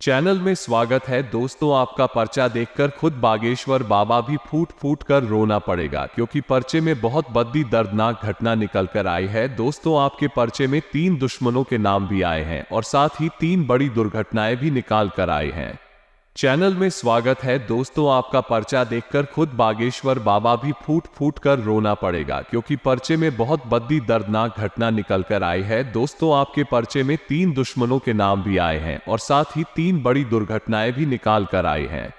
Channel में स्वागत है दोस्तों। आपका पर्चा देखकर खुद बागेश्वर बाबा भी फूट फूट कर रोना पड़ेगा, क्योंकि पर्चे में बहुत बड़ी दर्दनाक घटना निकल कर आई है। दोस्तों, आपके पर्चे में 3 दुश्मनों के नाम भी आए हैं और साथ ही 3 बड़ी दुर्घटनाएं भी निकाल कर आई हैं। चैनल में स्वागत है दोस्तों। आपका पर्चा देखकर खुद बागेश्वर बाबा भी फूट फूट कर रोना पड़ेगा, क्योंकि पर्चे में बहुत बड़ी दर्दनाक घटना निकल कर आई है। दोस्तों, आपके पर्चे में 3 दुश्मनों के नाम भी आए हैं और साथ ही 3 बड़ी दुर्घटनाएं भी निकाल कर आई हैं,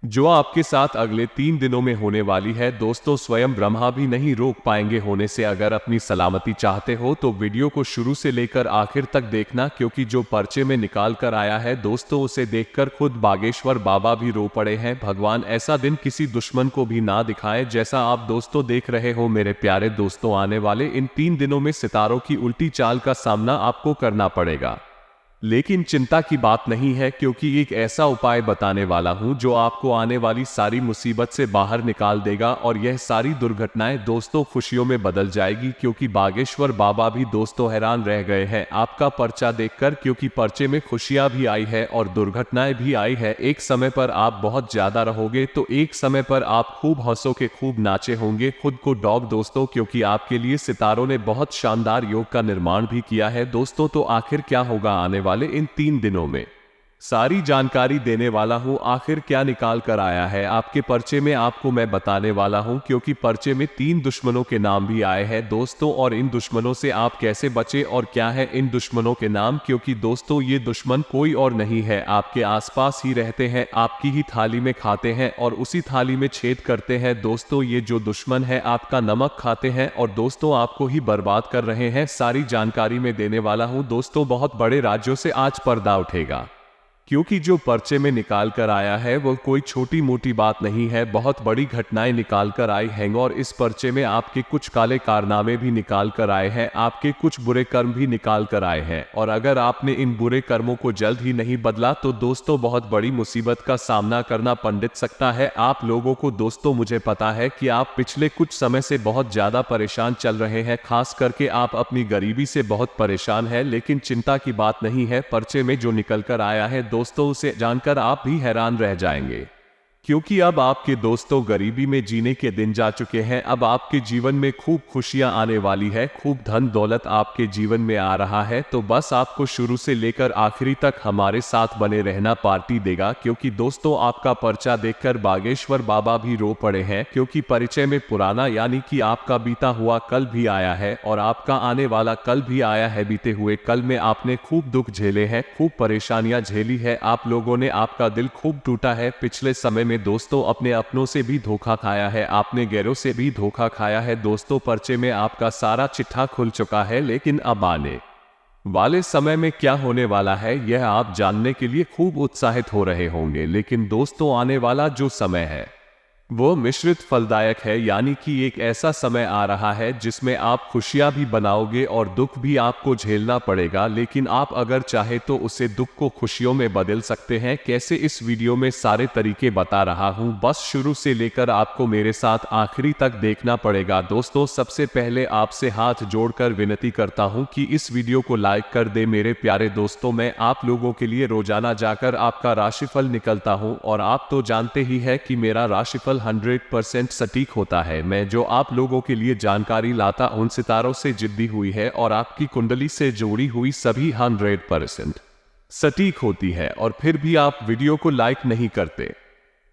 जो आपके साथ अगले 3 दिनों में होने वाली है। दोस्तों, स्वयं ब्रह्मा भी नहीं रोक पाएंगे होने से। अगर अपनी सलामती चाहते हो तो वीडियो को शुरू से लेकर आखिर तक देखना, क्योंकि जो पर्चे में निकाल कर आया है दोस्तों, उसे देखकर खुद बागेश्वर बाबा भी रो पड़े हैं। भगवान ऐसा दिन किसी दुश्मन को भी ना दिखाए, जैसा आप दोस्तों देख रहे हो। मेरे प्यारे दोस्तों, आने वाले इन 3 दिनों में सितारों की उल्टी चाल का सामना आपको करना पड़ेगा, लेकिन चिंता की बात नहीं है, क्योंकि एक ऐसा उपाय बताने वाला हूं जो आपको आने वाली सारी मुसीबत से बाहर निकाल देगा और यह सारी दुर्घटनाएं दोस्तों खुशियों में बदल जाएगी। क्योंकि बागेश्वर बाबा भी दोस्तों हैरान रह गए हैं आपका पर्चा देखकर, क्योंकि पर्चे में खुशियां भी आई है और दुर्घटनाएं भी आई है। एक समय पर आप बहुत ज्यादा रहोगे तो एक समय पर आप खूब हंसोगे, खूब नाचे होंगे। खुद को डॉग दोस्तों, क्योंकि आपके लिए सितारों ने बहुत शानदार योग का निर्माण भी किया है। दोस्तों, तो आखिर क्या होगा आने वाले इन 3 दिनों में, सारी जानकारी देने वाला हूं। आखिर क्या निकाल कर आया है आपके पर्चे में, आपको मैं बताने वाला हूं, क्योंकि पर्चे में 3 दुश्मनों के नाम भी आए हैं दोस्तों। और इन दुश्मनों से आप कैसे बचे और क्या है इन दुश्मनों के नाम, क्योंकि दोस्तों ये दुश्मन कोई और नहीं है, आपके आसपास ही रहते हैं, आपकी ही थाली में खाते हैं और उसी थाली में छेद करते हैं। दोस्तों, ये जो दुश्मन है आपका नमक खाते हैं और दोस्तों आपको ही बर्बाद कर रहे हैं। सारी जानकारी में देने वाला हूं दोस्तों। बहुत बड़े राज्यों से आज पर्दा उठेगा, क्योंकि जो पर्चे में निकाल कर आया है वो कोई छोटी मोटी बात नहीं है, बहुत बड़ी घटनाएं निकाल कर आई हैं। और इस पर्चे में आपके कुछ काले कारनामे भी निकाल कर आए हैं, आपके कुछ बुरे कर्म भी निकाल कर आए हैं। और अगर आपने इन बुरे कर्मों को जल्द ही नहीं बदला तो दोस्तों बहुत बड़ी मुसीबत का सामना करना पंडित सकता है आप लोगों को। दोस्तों, मुझे पता है कि आप पिछले कुछ समय से बहुत ज्यादा परेशान चल रहे हैं, खास करके आप अपनी गरीबी से बहुत परेशान हैं, लेकिन चिंता की बात नहीं है। पर्चे में जो निकल कर आया है दोस्तों, उसे जानकर आप भी हैरान रह जाएंगे, क्योंकि अब आपके दोस्तों गरीबी में जीने के दिन जा चुके हैं। अब आपके जीवन में खूब खुशियां आने वाली है, खूब धन दौलत आपके जीवन में आ रहा है। तो बस आपको शुरू से लेकर आखिरी तक हमारे साथ बने रहना, पार्टी देगा। क्योंकि दोस्तों आपका पर्चा देखकर बागेश्वर बाबा भी रो पड़े हैं, क्योंकि परिचय में पुराना यानी कि आपका बीता हुआ कल भी आया है और आपका आने वाला कल भी आया है। बीते हुए कल में आपने खूब दुख झेले हैं, खूब परेशानियां झेली है, आप लोगों ने, आपका दिल खूब टूटा है। पिछले समय में दोस्तों अपने अपनों से भी धोखा खाया है, आपने गैरों से भी धोखा खाया है। दोस्तों, पर्चे में आपका सारा चिट्ठा खुल चुका है, लेकिन अब आने वाले समय में क्या होने वाला है यह आप जानने के लिए खूब उत्साहित हो रहे होंगे। लेकिन दोस्तों, आने वाला जो समय है वो मिश्रित फलदायक है, यानी कि एक ऐसा समय आ रहा है जिसमें आप खुशियां भी बनाओगे और दुख भी आपको झेलना पड़ेगा। लेकिन आप अगर चाहे तो उसे दुख को खुशियों में बदल सकते हैं। कैसे, इस वीडियो में सारे तरीके बता रहा हूं, बस शुरू से लेकर आपको मेरे साथ आखिरी तक देखना पड़ेगा। दोस्तों, सबसे पहले आपसे हाथ जोड़कर विनती करता हूं कि इस वीडियो को लाइक कर दे मेरे प्यारे दोस्तों। मैं आप लोगों के लिए रोजाना जाकर आपका राशिफल निकलता हूं और आप तो जानते ही है कि मेरा राशिफल 100% सटीक होता है। मैं जो आप लोगों के लिए जानकारी लाता उन सितारों से जिद्दी हुई है और आपकी कुंडली से जोड़ी हुई सभी 100% सटीक होती है, और फिर भी आप वीडियो को लाइक नहीं करते।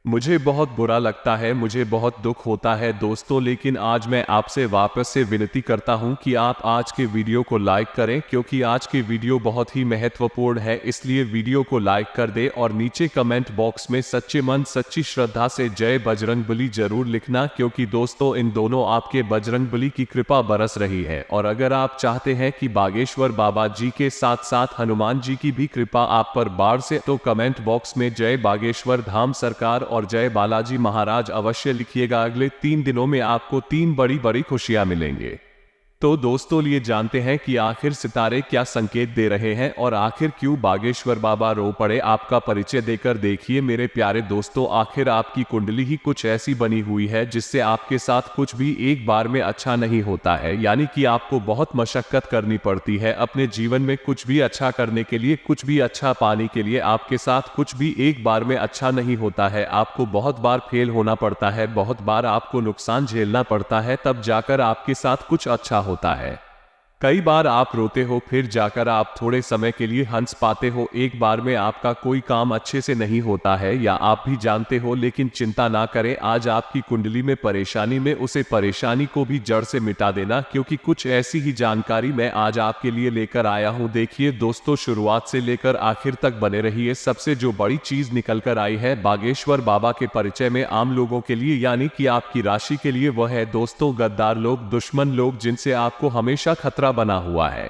मुझे बहुत बुरा लगता है, मुझे बहुत दुख होता है दोस्तों, लेकिन आज मैं आपसे वापस से विनती करता हूं कि आप आज के वीडियो को लाइक करें, क्योंकि आज के वीडियो बहुत ही महत्वपूर्ण है। इसलिए वीडियो को लाइक कर दे और नीचे कमेंट बॉक्स में सच्चे मन सच्ची श्रद्धा से जय बजरंगबली जरूर लिखना, क्योंकि दोस्तों इन दोनों आपके बजरंगबली की कृपा बरस रही है। और अगर आप चाहते हैं कि बागेश्वर बाबा जी के साथ साथ हनुमान जी की भी कृपा आप पर बाढ़ से, तो कमेंट बॉक्स में जय बागेश्वर धाम सरकार और जय बालाजी महाराज अवश्य लिखिएगा। अगले 3 दिनों में आपको 3 बड़ी बड़ी खुशियां मिलेंगे। तो दोस्तों लिए जानते हैं कि आखिर सितारे क्या संकेत दे रहे हैं और आखिर क्यों बागेश्वर बाबा रो पड़े। आपका परिचय देकर देखिए मेरे प्यारे दोस्तों, आखिर आपकी कुंडली ही कुछ ऐसी बनी हुई है जिससे आपके साथ कुछ भी एक बार में अच्छा नहीं होता है, यानी कि आपको बहुत मशक्कत करनी पड़ती है अपने जीवन में कुछ भी अच्छा करने के लिए, कुछ भी अच्छा पाने के लिए। आपके साथ कुछ भी एक बार में अच्छा नहीं होता है, आपको बहुत बार फेल होना पड़ता है, बहुत बार आपको नुकसान झेलना पड़ता है, तब जाकर आपके साथ कुछ अच्छा होता है। कई बार आप रोते हो, फिर जाकर आप थोड़े समय के लिए हंस पाते हो। एक बार में आपका कोई काम अच्छे से नहीं होता है या आप भी जानते हो, लेकिन चिंता ना करें। आज आपकी कुंडली में परेशानी में उसे परेशानी को भी जड़ से मिटा देना, क्योंकि कुछ ऐसी ही जानकारी मैं आज आपके लिए लेकर आया हूं। देखिए दोस्तों, शुरुआत से लेकर आखिर तक बने रहिए। सबसे जो बड़ी चीज निकल कर आई है बागेश्वर बाबा के परिचय में आम लोगों के लिए, यानी कि आपकी राशि के लिए, वह है दोस्तों गद्दार लोग, दुश्मन लोग, जिनसे आपको हमेशा खतरा बना हुआ है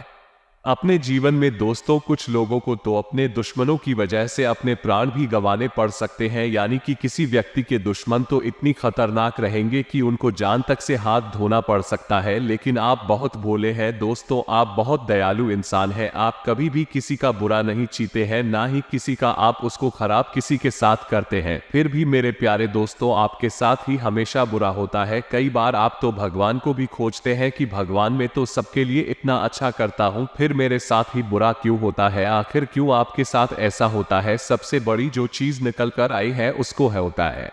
अपने जीवन में। दोस्तों कुछ लोगों को तो अपने दुश्मनों की वजह से अपने प्राण भी गंवाने पड़ सकते हैं, यानी कि किसी व्यक्ति के दुश्मन तो इतनी खतरनाक रहेंगे कि उनको जान तक से हाथ धोना पड़ सकता है। लेकिन आप बहुत भोले हैं दोस्तों, आप बहुत दयालु इंसान हैं, आप कभी भी किसी का बुरा नहीं चाहते हैं, ना ही किसी का आप उसको खराब किसी के साथ करते हैं। फिर भी मेरे प्यारे दोस्तों, आपके साथ ही हमेशा बुरा होता है। कई बार आप तो भगवान को भी खोजते हैं कि भगवान मैं तो सबके लिए इतना अच्छा करता हूं, फिर मेरे साथ ही बुरा क्यों होता है, आखिर क्यों आपके साथ ऐसा होता है। सबसे बड़ी जो चीज निकल कर आई है उसको होता है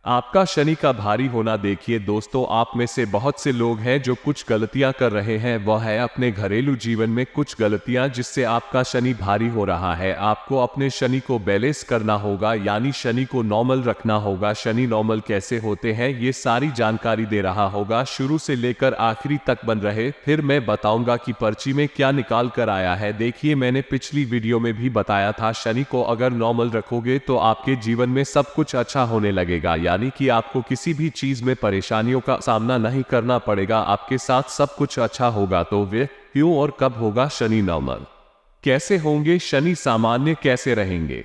आपका शनि का भारी होना। देखिए दोस्तों, आप में से बहुत से लोग हैं जो कुछ गलतियां कर रहे हैं, वह है अपने घरेलू जीवन में कुछ गलतियां, जिससे आपका शनि भारी हो रहा है। आपको अपने शनि को बैलेंस करना होगा, यानी शनि को नॉर्मल रखना होगा। शनि नॉर्मल कैसे होते हैं ये सारी जानकारी दे रहा होगा, शुरू से लेकर आखिरी तक बन रहे। फिर मैं बताऊंगा कि पर्ची में क्या निकाल कर आया है। देखिए मैंने पिछली वीडियो में भी बताया था, शनि को अगर नॉर्मल रखोगे तो आपके जीवन में सब कुछ अच्छा होने लगेगा, यानी कि आपको किसी भी चीज में परेशानियों का सामना नहीं करना पड़ेगा, आपके साथ सब कुछ अच्छा होगा। तो वे क्यों और कब होगा शनि नॉर्मल, कैसे होंगे शनि सामान्य, कैसे रहेंगे?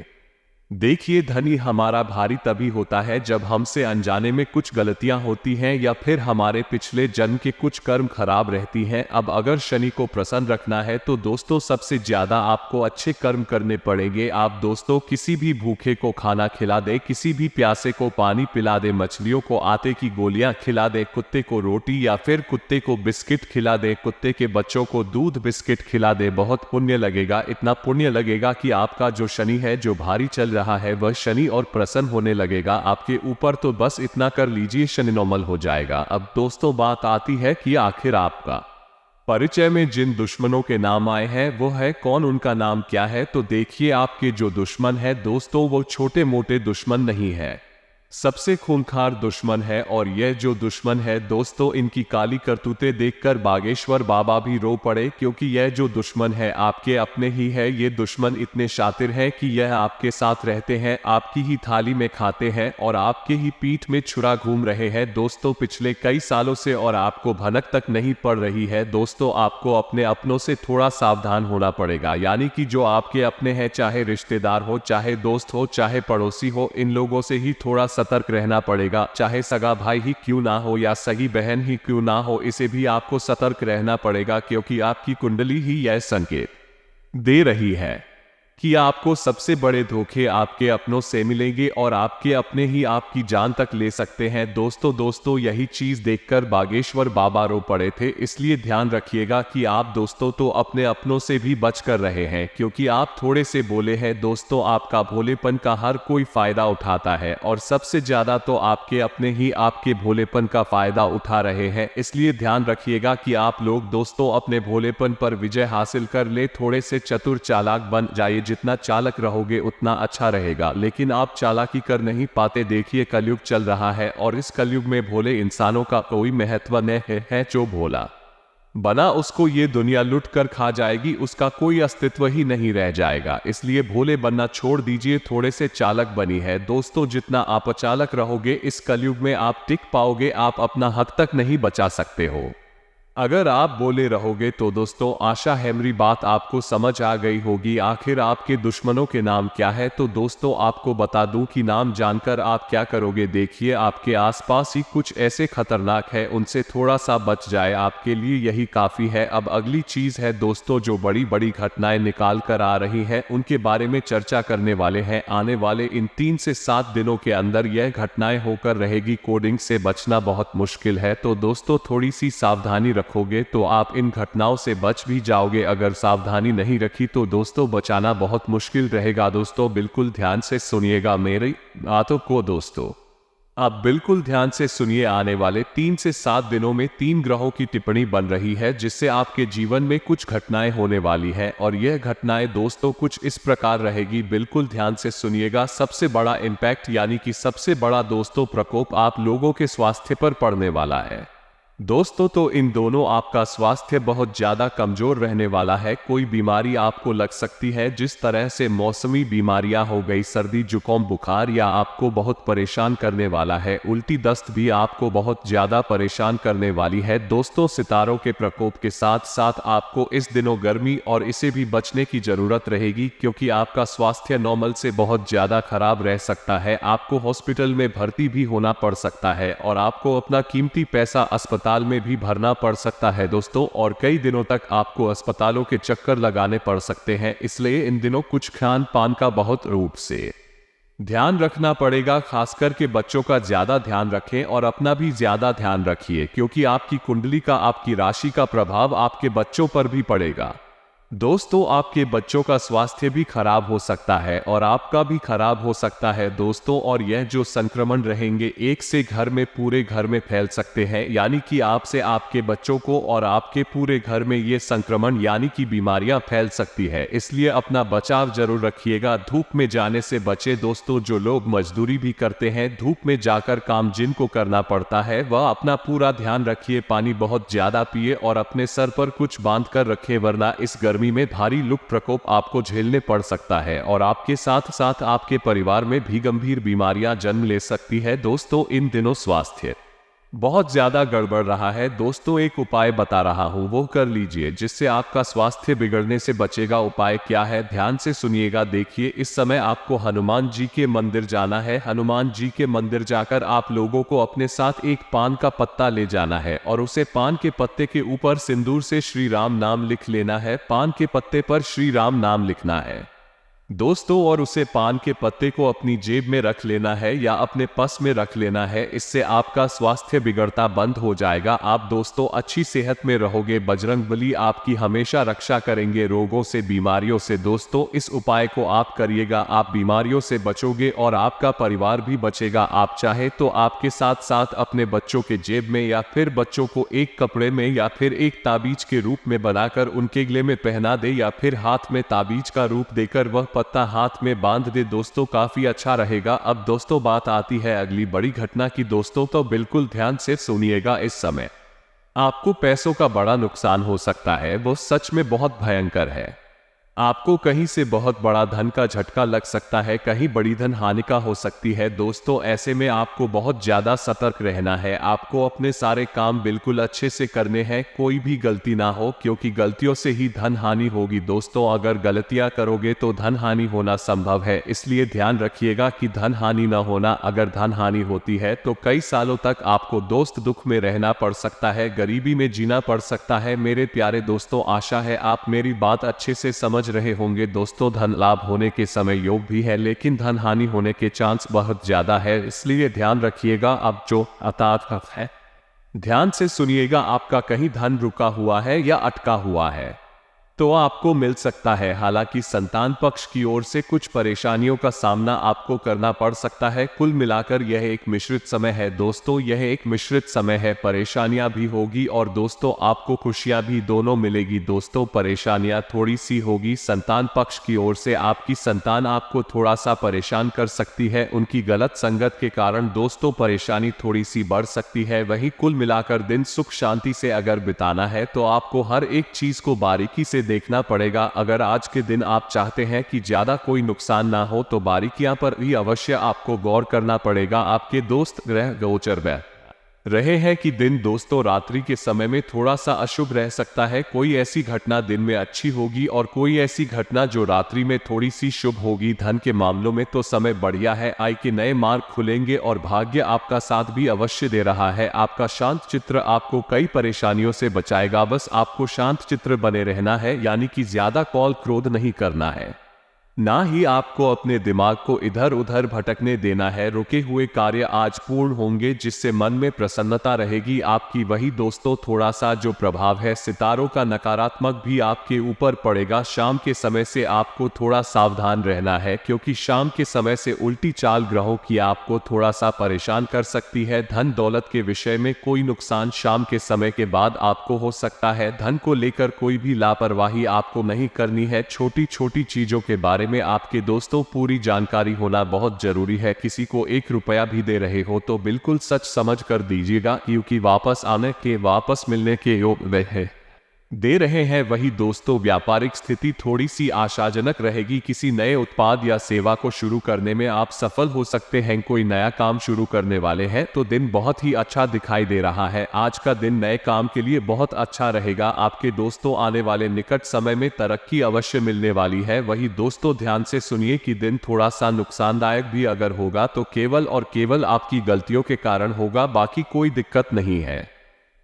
देखिए धनी हमारा भारी तभी होता है जब हमसे अनजाने में कुछ गलतियां होती हैं या फिर हमारे पिछले जन्म के कुछ कर्म खराब रहती हैं। अब अगर शनि को प्रसन्न रखना है तो दोस्तों सबसे ज्यादा आपको अच्छे कर्म करने पड़ेंगे। आप दोस्तों किसी भी भूखे को खाना खिला दे, किसी भी प्यासे को पानी पिला दे, मछलियों को आटे की गोलियां खिला दे, कुत्ते को रोटी या फिर कुत्ते को बिस्किट खिला दे, कुत्ते के बच्चों को दूध बिस्किट खिला दे, बहुत पुण्य लगेगा। इतना पुण्य लगेगा कि आपका जो शनि है जो भारी चल रहा है वह शनि और प्रसन्न होने लगेगा आपके ऊपर। तो बस इतना कर लीजिए, शनि नॉर्मल हो जाएगा। अब दोस्तों बात आती है कि आखिर आपका परिचय में जिन दुश्मनों के नाम आए हैं वो है कौन, उनका नाम क्या है? तो देखिए आपके जो दुश्मन है दोस्तों वो छोटे मोटे दुश्मन नहीं है, सबसे खूंखार दुश्मन है। और यह जो दुश्मन है दोस्तों, इनकी काली करतूतें देखकर बागेश्वर बाबा भी रो पड़े, क्योंकि यह जो दुश्मन है आपके अपने ही है। ये दुश्मन इतने शातिर हैं कि यह आपके साथ रहते हैं, आपकी ही थाली में खाते हैं और आपके ही पीठ में छुरा घूम रहे हैं दोस्तों पिछले कई सालों से, और आपको भनक तक नहीं पड़ रही है। दोस्तों आपको अपने अपनों से थोड़ा सावधान होना पड़ेगा, यानी कि जो आपके अपने हैं, चाहे रिश्तेदार हो, चाहे दोस्त हो, चाहे पड़ोसी हो, इन लोगों से ही थोड़ा सतर्क रहना पड़ेगा। चाहे सगा भाई ही क्यों ना हो या सगी बहन ही क्यों ना हो, इसे भी आपको सतर्क रहना पड़ेगा, क्योंकि आपकी कुंडली ही यह संकेत दे रही है कि आपको सबसे बड़े धोखे आपके अपनों से मिलेंगे और आपके अपने ही आपकी जान तक ले सकते हैं। दोस्तों यही चीज देखकर बागेश्वर बाबा रो पड़े थे। इसलिए ध्यान रखिएगा कि आप दोस्तों तो अपने अपनों से भी बच कर रहे हैं, क्योंकि आप थोड़े से भोले हैं दोस्तों। आपका भोलेपन का हर कोई फायदा उठाता है और सबसे ज्यादा तो आपके अपने ही आपके भोलेपन का फायदा उठा रहे हैं। इसलिए ध्यान रखिएगा कि आप लोग दोस्तों अपने भोलेपन पर विजय हासिल कर ले, थोड़े से चतुर चालाक बन जाइए। जितना चालक रहोगे उतना अच्छा रहेगा, लेकिन आप चालाकी कर नहीं पाते। देखिए कलयुग चल रहा है और इस कलयुग में भोले इंसानों का कोई महत्व नहीं है। जो भोला बना उसको ये दुनिया लूट कर खा जाएगी, उसका कोई अस्तित्व ही नहीं रह जाएगा। इसलिए भोले बनना छोड़ दीजिए, थोड़े से चालक बनी है दोस्तों। जितना आप अचालक रहोगे इस कलयुग में आप टिक पाओगे, आप अपना हक तक नहीं बचा सकते हो। अगर आप बोले रहोगे तो दोस्तों आशा है मेरी बात आपको समझ आ गई होगी। आखिर आपके दुश्मनों के नाम क्या है? तो दोस्तों आपको बता दूं कि नाम जानकर आप क्या करोगे। देखिए आपके आसपास ही कुछ ऐसे खतरनाक है, उनसे थोड़ा सा बच जाए, आपके लिए यही काफी है। अब अगली चीज है दोस्तों, जो बड़ी बड़ी घटनाएं निकाल कर आ रही है उनके बारे में चर्चा करने वाले हैं। आने वाले इन 3 से 7 दिनों के अंदर यह घटनाएं होकर रहेगी। कोडिंग से बचना बहुत मुश्किल है, तो दोस्तों थोड़ी सी सावधानी रखोगे तो आप इन घटनाओं से बच भी जाओगे। अगर सावधानी नहीं रखी तो दोस्तों बचाना बहुत मुश्किल रहेगा। दोस्तों बिल्कुल ध्यान से सुनिएगा मेरी बातों को। दोस्तों आप बिल्कुल ध्यान से सुनिए। आने वाले 3 से 7 दिनों में 3 ग्रहों की टिप्पणी बन रही है, जिससे आपके जीवन में कुछ घटनाएं होने वाली हैं। और यह घटनाएं दोस्तों कुछ इस प्रकार रहेगी, बिल्कुल ध्यान से सुनिएगा। सबसे बड़ा इम्पैक्ट यानी कि सबसे बड़ा दोस्तों प्रकोप आप लोगों के स्वास्थ्य पर पड़ने वाला है। दोस्तों तो इन दोनों आपका स्वास्थ्य बहुत ज्यादा कमजोर रहने वाला है। कोई बीमारी आपको लग सकती है, जिस तरह से मौसमी बीमारियां हो गई, सर्दी जुकाम बुखार, या आपको बहुत परेशान करने वाला है। उल्टी दस्त भी आपको बहुत ज्यादा परेशान करने वाली है। दोस्तों सितारों के प्रकोप के साथ साथ आपको इस दिनों गर्मी और इसे भी बचने की जरूरत रहेगी, क्योंकि आपका स्वास्थ्य नॉर्मल से बहुत ज्यादा खराब रह सकता है। आपको हॉस्पिटल में भर्ती भी होना पड़ सकता है और आपको अपना कीमती पैसा अस्पताल में भी भरना पड़ सकता है दोस्तों, और कई दिनों तक आपको अस्पतालों के चक्कर लगाने पड़ सकते हैं। इसलिए इन दिनों कुछ खान पान का बहुत रूप से ध्यान रखना पड़ेगा। खासकर के बच्चों का ज्यादा ध्यान रखें और अपना भी ज्यादा ध्यान रखिए, क्योंकि आपकी कुंडली का, आपकी राशि का प्रभाव आपके बच्चों पर भी पड़ेगा। दोस्तों आपके बच्चों का स्वास्थ्य भी खराब हो सकता है और आपका भी खराब हो सकता है दोस्तों। और यह जो संक्रमण रहेंगे एक से घर में, पूरे घर में फैल सकते हैं, यानी कि आपसे आपके बच्चों को और आपके पूरे घर में ये संक्रमण यानी कि बीमारियां फैल सकती है। इसलिए अपना बचाव जरूर रखिएगा। धूप में जाने से बचे दोस्तों। जो लोग मजदूरी भी करते हैं, धूप में जाकर काम जिनको करना पड़ता है, वह अपना पूरा ध्यान रखिए। पानी बहुत ज्यादा पिए और अपने सर पर कुछ बांध कर रखें, वरना इस गर्मी में भारी लू प्रकोप आपको झेलने पड़ सकता है और आपके साथ साथ आपके परिवार में भी गंभीर बीमारियां जन्म ले सकती है। दोस्तों इन दिनों स्वास्थ्य बहुत ज्यादा गड़बड़ रहा है दोस्तों। एक उपाय बता रहा हूं, वो कर लीजिए, जिससे आपका स्वास्थ्य बिगड़ने से बचेगा। उपाय क्या है, ध्यान से सुनिएगा। देखिए इस समय आपको हनुमान जी के मंदिर जाना है। हनुमान जी के मंदिर जाकर आप लोगों को अपने साथ एक पान का पत्ता ले जाना है और उसे पान के पत्ते के ऊपर सिंदूर से श्री राम नाम लिख लेना है। पान के पत्ते पर श्री राम नाम लिखना है दोस्तों, और उसे पान के पत्ते को अपनी जेब में रख लेना है या अपने पर्स में रख लेना है। इससे आपका स्वास्थ्य बिगड़ता बंद हो जाएगा। आप दोस्तों अच्छी सेहत में रहोगे। बजरंगबली आपकी हमेशा रक्षा करेंगे रोगों से, बीमारियों से। दोस्तों इस उपाय को आप करिएगा, आप बीमारियों से बचोगे और आपका परिवार भी बचेगा। आप चाहे तो आपके साथ साथ अपने बच्चों के जेब में या फिर बच्चों को एक कपड़े में या फिर एक ताबीज के रूप में बनाकर उनके गले में पहना दे, या फिर हाथ में ताबीज का रूप देकर वह पत्ता हाथ में बांध दे दोस्तों, काफी अच्छा रहेगा। अब दोस्तों बात आती है अगली बड़ी घटना की दोस्तों, तो बिल्कुल ध्यान से सुनिएगा। इस समय आपको पैसों का बड़ा नुकसान हो सकता है, वो सच में बहुत भयंकर है। आपको कहीं से बहुत बड़ा धन का झटका लग सकता है, कहीं बड़ी धन हानि का हो सकती है दोस्तों। ऐसे में आपको बहुत ज्यादा सतर्क रहना है। आपको अपने सारे काम बिल्कुल अच्छे से करने हैं, कोई भी गलती ना हो, क्योंकि गलतियों से ही धन हानि होगी दोस्तों। अगर गलतियां करोगे तो धन हानि होना संभव है, इसलिए ध्यान रखिएगा कि धन हानि ना होना। अगर धन हानि होती है तो कई सालों तक आपको दोस्त दुख में रहना पड़ सकता है, गरीबी में जीना पड़ सकता है। मेरे प्यारे दोस्तों आशा है आप मेरी बात अच्छे से समझ रहे होंगे दोस्तों। धन लाभ होने के समय योग भी है, लेकिन धन हानि होने के चांस बहुत ज्यादा है, इसलिए ध्यान रखिएगा। अब जो अतात है ध्यान से सुनिएगा। आपका कहीं धन रुका हुआ है या अटका हुआ है तो आपको मिल सकता है। हालांकि संतान पक्ष की ओर से कुछ परेशानियों का सामना आपको करना पड़ सकता है। कुल मिलाकर यह एक मिश्रित समय है दोस्तों, यह एक मिश्रित समय है। परेशानियां भी होगी और दोस्तों आपको खुशियां भी दोनों मिलेगी दोस्तों। परेशानियां थोड़ी सी होगी संतान पक्ष की ओर से। आपकी संतान आपको थोड़ा सा परेशान कर सकती है, उनकी गलत संगत के कारण दोस्तों परेशानी थोड़ी सी बढ़ सकती है। वहीं कुल मिलाकर दिन सुख शांति से अगर बिताना है तो आपको हर एक चीज को बारीकी से देखना पड़ेगा। अगर आज के दिन आप चाहते हैं कि ज्यादा कोई नुकसान ना हो तो बारीकियां पर भी अवश्य आपको गौर करना पड़ेगा। आपके दोस्त ग्रह गोचर में रहे हैं कि दिन दोस्तों रात्रि के समय में थोड़ा सा अशुभ रह सकता है। कोई ऐसी घटना दिन में अच्छी होगी और कोई ऐसी घटना जो रात्रि में थोड़ी सी शुभ होगी। धन के मामलों में तो समय बढ़िया है, आय के नए मार्ग खुलेंगे और भाग्य आपका साथ भी अवश्य दे रहा है। आपका शांत चित्र आपको कई परेशानियों से बचाएगा। बस आपको शांत चित्र बने रहना है, यानी कि ज्यादा कॉल क्रोध नहीं करना है, ना ही आपको अपने दिमाग को इधर उधर भटकने देना है। रुके हुए कार्य आज पूर्ण होंगे, जिससे मन में प्रसन्नता रहेगी आपकी। वही दोस्तों थोड़ा सा जो प्रभाव है सितारों का नकारात्मक भी आपके ऊपर पड़ेगा। शाम के समय से आपको थोड़ा सावधान रहना है, क्योंकि शाम के समय से उल्टी चाल ग्रहों की आपको थोड़ा सा परेशान कर सकती है। धन दौलत के विषय में कोई नुकसान शाम के समय के बाद आपको हो सकता है। धन को लेकर कोई भी लापरवाही आपको नहीं करनी है। छोटी छोटी चीजों के बारे में आपके दोस्तों पूरी जानकारी होना बहुत जरूरी है। किसी को 1 रुपया भी दे रहे हो तो बिल्कुल सच समझ कर दीजिएगा, क्योंकि वापस आने के वापस मिलने के योग वे है दे रहे हैं। वही दोस्तों व्यापारिक स्थिति थोड़ी सी आशाजनक रहेगी। किसी नए उत्पाद या सेवा को शुरू करने में आप सफल हो सकते हैं। कोई नया काम शुरू करने वाले हैं तो दिन बहुत ही अच्छा दिखाई दे रहा है। आज का दिन नए काम के लिए बहुत अच्छा रहेगा। आपके दोस्तों आने वाले निकट समय में तरक्की अवश्य मिलने वाली है। वही दोस्तों ध्यान से सुनिए कि दिन थोड़ा सा नुकसानदायक भी अगर होगा तो केवल और केवल आपकी गलतियों के कारण होगा, बाकी कोई दिक्कत नहीं है।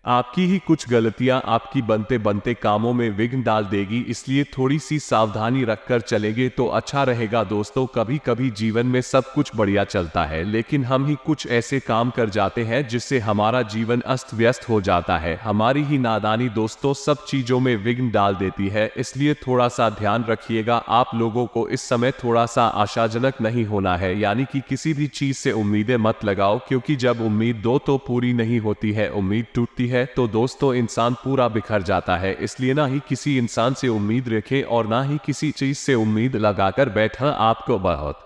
आपकी ही कुछ गलतियां आपकी बनते बनते कामों में विघ्न डाल देगी, इसलिए थोड़ी सी सावधानी रखकर चलेंगे तो अच्छा रहेगा। दोस्तों कभी कभी जीवन में सब कुछ बढ़िया चलता है, लेकिन हम ही कुछ ऐसे काम कर जाते हैं जिससे हमारा जीवन अस्त व्यस्त हो जाता है। हमारी ही नादानी दोस्तों सब चीजों में विघ्न डाल देती है, इसलिए थोड़ा सा ध्यान रखिएगा। आप लोगों को इस समय थोड़ा सा आशाजनक नहीं होना है, यानी कि किसी भी चीज से उम्मीदें मत लगाओ, क्योंकि जब उम्मीद दो तो पूरी नहीं होती है, उम्मीद टूटती है तो दोस्तों इंसान पूरा बिखर जाता है। इसलिए ना ही किसी इंसान से उम्मीद रखें और ना ही किसी चीज से उम्मीद लगाकर बैठना आपको बहुत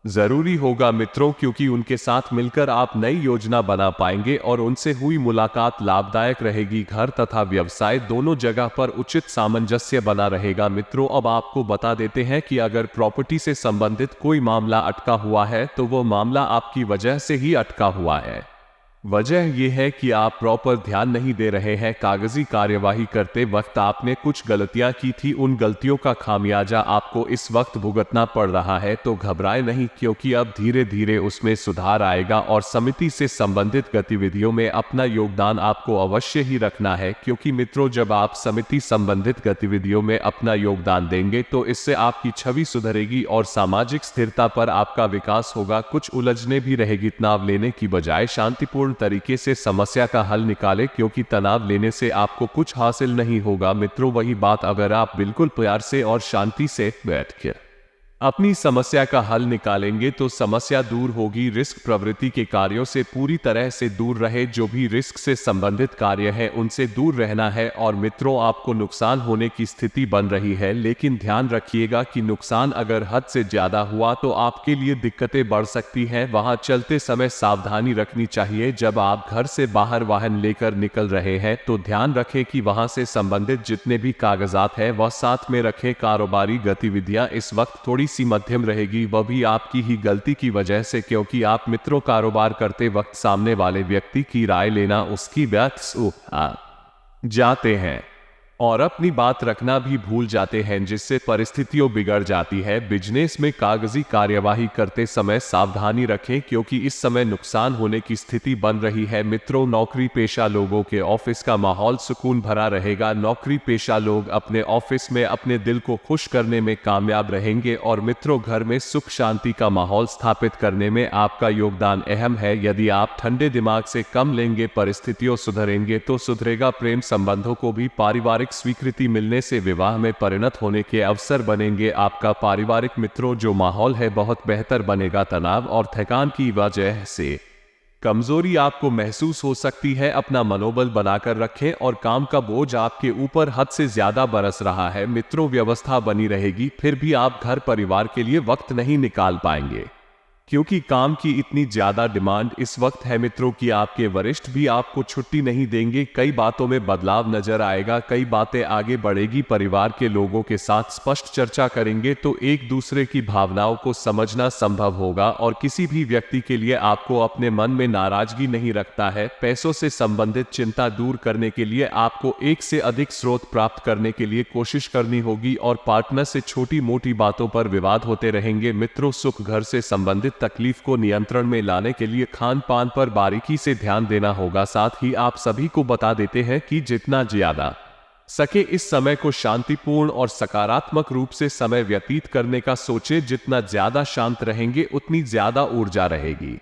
जरूरी होगा मित्रों, क्योंकि उनके साथ मिलकर आप नई योजना बना पाएंगे और उनसे हुई मुलाकात लाभदायक रहेगी। घर तथा व्यवसाय दोनों जगह पर उचित सामंजस्य बना रहेगा। मित्रों अब आपको बता देते हैं कि अगर प्रॉपर्टी से संबंधित कोई मामला अटका हुआ है तो वो मामला आपकी वजह से ही अटका हुआ है। वजह यह है कि आप प्रॉपर ध्यान नहीं दे रहे हैं। कागजी कार्यवाही करते वक्त आपने कुछ गलतियां की थी, उन गलतियों का खामियाजा आपको इस वक्त भुगतना पड़ रहा है। तो घबराए नहीं, क्योंकि अब धीरे धीरे उसमें सुधार आएगा और समिति से संबंधित गतिविधियों में अपना योगदान आपको अवश्य ही रखना है। क्योंकि मित्रों जब आप समिति संबंधित गतिविधियों में अपना योगदान देंगे तो इससे आपकी छवि सुधरेगी और सामाजिक स्थिरता पर आपका विकास होगा। कुछ उलझने भी रहेगी। तनाव लेने की बजाय शांतिपूर्ण तरीके से समस्या का हल निकालें, क्योंकि तनाव लेने से आपको कुछ हासिल नहीं होगा। मित्रों वही बात अगर आप बिल्कुल प्यार से और शांति से बैठकर अपनी समस्या का हल निकालेंगे तो समस्या दूर होगी। रिस्क प्रवृत्ति के कार्यों से पूरी तरह से दूर रहे। जो भी रिस्क से संबंधित कार्य है उनसे दूर रहना है। और मित्रों आपको नुकसान होने की स्थिति बन रही है, लेकिन ध्यान रखिएगा कि नुकसान अगर हद से ज्यादा हुआ तो आपके लिए दिक्कतें बढ़ सकती हैं। वहां चलते समय सावधानी रखनी चाहिए। जब आप घर से बाहर वाहन लेकर निकल रहे हैं तो ध्यान रखें कि वहां से संबंधित जितने भी कागजात हैं वह साथ में रखें। कारोबारी गतिविधियां इस वक्त थोड़ी सी मध्यम रहेगी, वह भी आपकी ही गलती की वजह से, क्योंकि आप मित्रों कारोबार करते वक्त सामने वाले व्यक्ति की राय लेना उसकी बात जाते हैं और अपनी बात रखना भी भूल जाते हैं, जिससे परिस्थितियां बिगड़ जाती है। बिजनेस में कागजी कार्यवाही करते समय सावधानी रखें, क्योंकि इस समय नुकसान होने की स्थिति बन रही है। मित्रों नौकरी पेशा लोगों के ऑफिस का माहौल सुकून भरा रहेगा। नौकरी पेशा लोग अपने ऑफिस में अपने दिल को खुश करने में कामयाब रहेंगे और मित्रों घर में सुख शांति का माहौल स्थापित करने में आपका योगदान अहम है। यदि आप ठंडे दिमाग से कम लेंगे परिस्थितियों सुधरेंगे तो सुधरेगा। प्रेम संबंधों को भी पारिवारिक स्वीकृति मिलने से विवाह में परिणत होने के अवसर बनेंगे। आपका पारिवारिक मित्रों जो माहौल है बहुत बेहतर बनेगा। तनाव और थकान की वजह से कमजोरी आपको महसूस हो सकती है। अपना मनोबल बनाकर रखें और काम का बोझ आपके ऊपर हद से ज्यादा बरस रहा है। मित्रों व्यवस्था बनी रहेगी, फिर भी आप घर परिवार के लिए वक्त नहीं निकाल पाएंगे। क्योंकि काम की इतनी ज्यादा डिमांड इस वक्त है मित्रों कि आपके वरिष्ठ भी आपको छुट्टी नहीं देंगे। कई बातों में बदलाव नजर आएगा, कई बातें आगे बढ़ेगी। परिवार के लोगों के साथ स्पष्ट चर्चा करेंगे तो एक दूसरे की भावनाओं को समझना संभव होगा और किसी भी व्यक्ति के लिए आपको अपने मन में नाराजगी नहीं रखता है। पैसों से संबंधित चिंता दूर करने के लिए आपको एक से अधिक स्रोत प्राप्त करने के लिए कोशिश करनी होगी और पार्टनर से छोटी मोटी बातों पर विवाद होते रहेंगे। मित्रों, सुख घर से संबंधित तकलीफ को नियंत्रण में लाने के लिए खान पान पर बारीकी से ध्यान देना होगा। साथ ही आप सभी को बता देते हैं कि जितना ज्यादा सके इस समय को शांतिपूर्ण और सकारात्मक रूप से समय व्यतीत करने का सोचे। जितना ज्यादा शांत रहेंगे उतनी ज्यादा ऊर्जा रहेगी।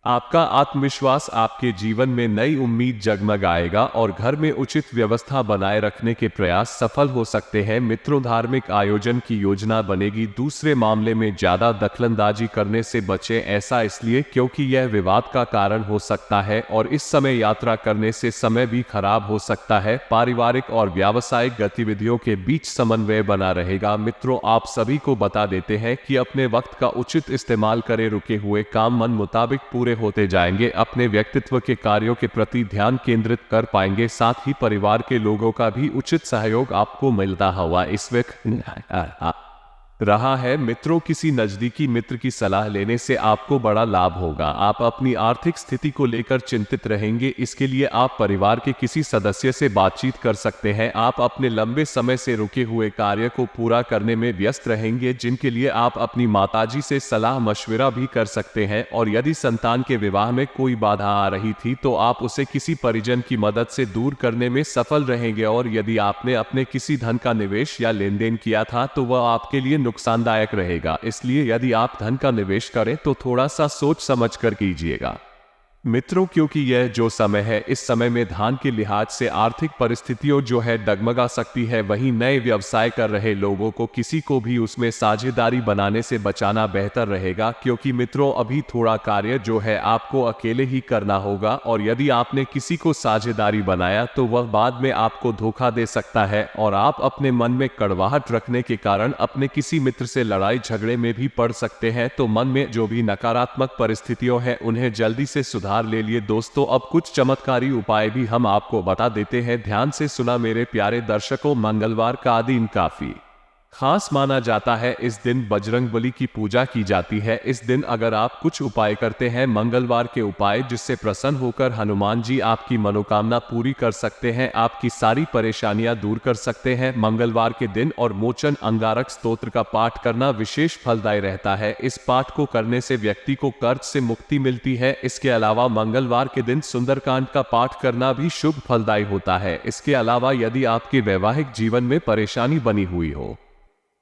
आपका आत्मविश्वास आपके जीवन में नई उम्मीद जगमगाएगा और घर में उचित व्यवस्था बनाए रखने के प्रयास सफल हो सकते हैं। मित्रों, धार्मिक आयोजन की योजना बनेगी। दूसरे मामले में ज्यादा दखलंदाजी करने से बचें। ऐसा इसलिए क्योंकि यह विवाद का कारण हो सकता है और इस समय यात्रा करने से समय भी खराब हो सकता है। पारिवारिक और व्यावसायिक गतिविधियों के बीच समन्वय बना रहेगा। मित्रों, आप सभी को बता देते हैं कि अपने वक्त का उचित इस्तेमाल करें। रुके हुए काम मन मुताबिक पूरे होते जाएंगे। अपने व्यक्तित्व के कार्यों के प्रति ध्यान केंद्रित कर पाएंगे। साथ ही परिवार के लोगों का भी उचित सहयोग आपको मिलता हुआ इस वक्त रहा है। मित्रों, किसी नजदीकी मित्र की सलाह लेने से आपको बड़ा लाभ होगा। आप अपनी आर्थिक स्थिति को लेकर चिंतित रहेंगे। इसके लिए आप परिवार के किसी सदस्य से बातचीत कर सकते हैं। आप अपने लंबे समय से रुके हुए कार्य को पूरा करने में व्यस्त रहेंगे, जिनके लिए आप अपनी माताजी से सलाह मशविरा भी कर सकते हैं। और यदि संतान के विवाह में कोई बाधा आ रही थी तो आप उसे किसी परिजन की मदद से दूर करने में सफल रहेंगे। और यदि आपने अपने किसी धन का निवेश या लेन देन किया था तो वह आपके लिए नुकसानदायक रहेगा। इसलिए यदि आप धन का निवेश करें तो थोड़ा सा सोच समझ कर कीजिएगा। मित्रों, क्योंकि यह जो समय है, इस समय में धान के लिहाज से आर्थिक परिस्थितियों जो है डगमगा सकती है। वहीं नए व्यवसाय कर रहे लोगों को किसी को भी उसमें साझेदारी बनाने से बचाना बेहतर रहेगा, क्योंकि मित्रों अभी थोड़ा कार्य जो है आपको अकेले ही करना होगा और यदि आपने किसी को साझेदारी बनाया तो वह बाद में आपको धोखा दे सकता है और आप अपने मन में कड़वाहट रखने के कारण अपने किसी मित्र से लड़ाई झगड़े में भी पड़ सकते हैं। तो मन में जो भी नकारात्मक परिस्थितियों है उन्हें जल्दी से सुधार ले लिए। दोस्तों, अब कुछ चमत्कारी उपाय भी हम आपको बता देते हैं। ध्यान से सुना मेरे प्यारे दर्शकों। मंगलवार का दिन काफी खास माना जाता है। इस दिन बजरंगबली की पूजा की जाती है। इस दिन अगर आप कुछ उपाय करते हैं, मंगलवार के उपाय, जिससे प्रसन्न होकर हनुमान जी आपकी मनोकामना पूरी कर सकते हैं, आपकी सारी परेशानियां दूर कर सकते हैं। मंगलवार के दिन और मोचन अंगारक स्तोत्र का पाठ करना विशेष फलदायी रहता है। इस पाठ को करने से व्यक्ति को कर्ज से मुक्ति मिलती है। इसके अलावा मंगलवार के दिन सुंदरकांड का पाठ करना भी शुभ फलदायी होता है। इसके अलावा यदि आपके वैवाहिक जीवन में परेशानी बनी हुई हो